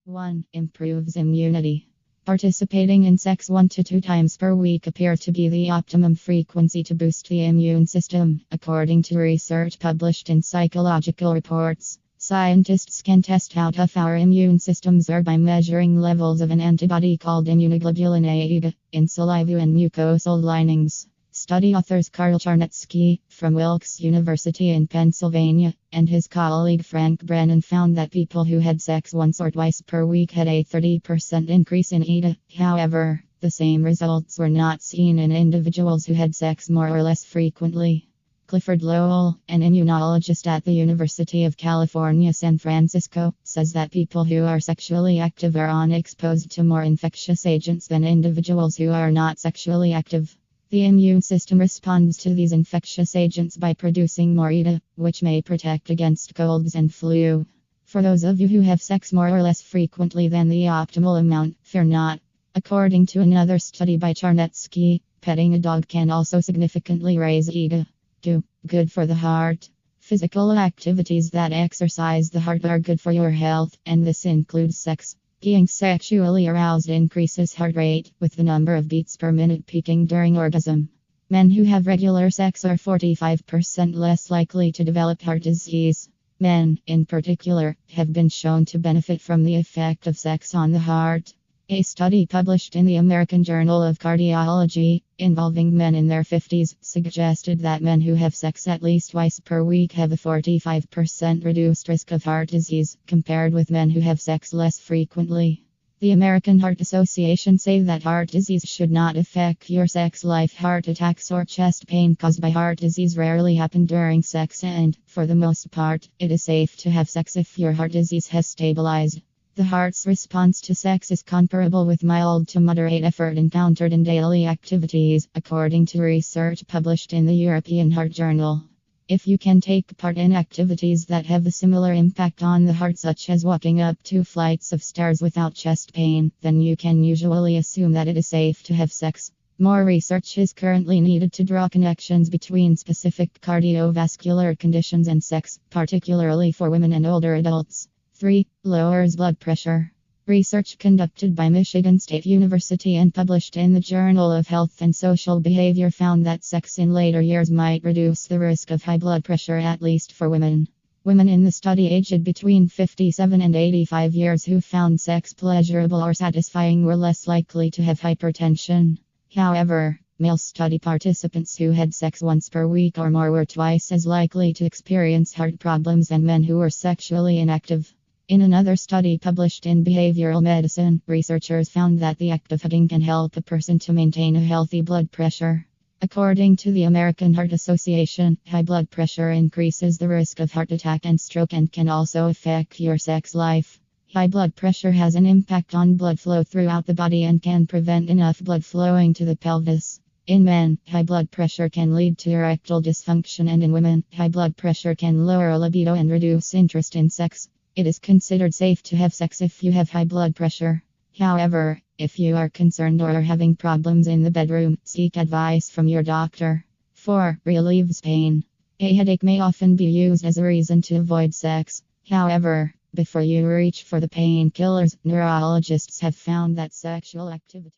1. Improves immunity. Participating in sex 1 to 2 times per week appear to be the optimum frequency to boost the immune system, according to research published in Psychological Reports. Scientists can test how tough our immune systems are by measuring levels of an antibody called immunoglobulin A in saliva and mucosal linings. Study authors Karl Charnetsky from Wilkes University in Pennsylvania and his colleague Frank Brennan found that people who had sex once or twice per week had a 30% increase in EDA. However, the same results were not seen in individuals who had sex more or less frequently. Clifford Lowell, an immunologist at the University of California, San Francisco, says that people who are sexually active are exposed to more infectious agents than individuals who are not sexually active. The immune system responds to these infectious agents by producing more EDA, which may protect against colds and flu. For those of you who have sex more or less frequently than the optimal amount, fear not. According to another study by Charnetsky, petting a dog can also significantly raise EDA. 2. Good for the heart. Physical activities that exercise the heart are good for your health, and this includes sex. Being sexually aroused increases heart rate, with the number of beats per minute peaking during orgasm. Men who have regular sex are 45% less likely to develop heart disease. Men, in particular, have been shown to benefit from the effect of sex on the heart. A study published in the American Journal of Cardiology, involving men in their 50s, suggested that men who have sex at least twice per week have a 45% reduced risk of heart disease, compared with men who have sex less frequently. The American Heart Association say that heart disease should not affect your sex life. Heart attacks or chest pain caused by heart disease rarely happen during sex, and, for the most part, it is safe to have sex if your heart disease has stabilized. The heart's response to sex is comparable with mild to moderate effort encountered in daily activities, according to research published in the European Heart Journal. If you can take part in activities that have a similar impact on the heart, such as walking up 2 flights of stairs without chest pain, then you can usually assume that it is safe to have sex. More research is currently needed to draw connections between specific cardiovascular conditions and sex, particularly for women and older adults. 3. Lowers blood pressure. Research conducted by Michigan State University and published in the Journal of Health and Social Behavior found that sex in later years might reduce the risk of high blood pressure, at least for women. Women in the study aged between 57 and 85 years who found sex pleasurable or satisfying were less likely to have hypertension. However, male study participants who had sex once per week or more were twice as likely to experience heart problems than men who were sexually inactive. In another study published in Behavioral Medicine, researchers found that the act of hugging can help a person to maintain a healthy blood pressure. According to the American Heart Association, high blood pressure increases the risk of heart attack and stroke and can also affect your sex life. High blood pressure has an impact on blood flow throughout the body and can prevent enough blood flowing to the pelvis. In men, high blood pressure can lead to erectile dysfunction, and in women, high blood pressure can lower libido and reduce interest in sex. It is considered safe to have sex if you have high blood pressure. However, if you are concerned or are having problems in the bedroom, seek advice from your doctor. 4. Relieves pain. A headache may often be used as a reason to avoid sex. However, before you reach for the painkillers, neurologists have found that sexual activity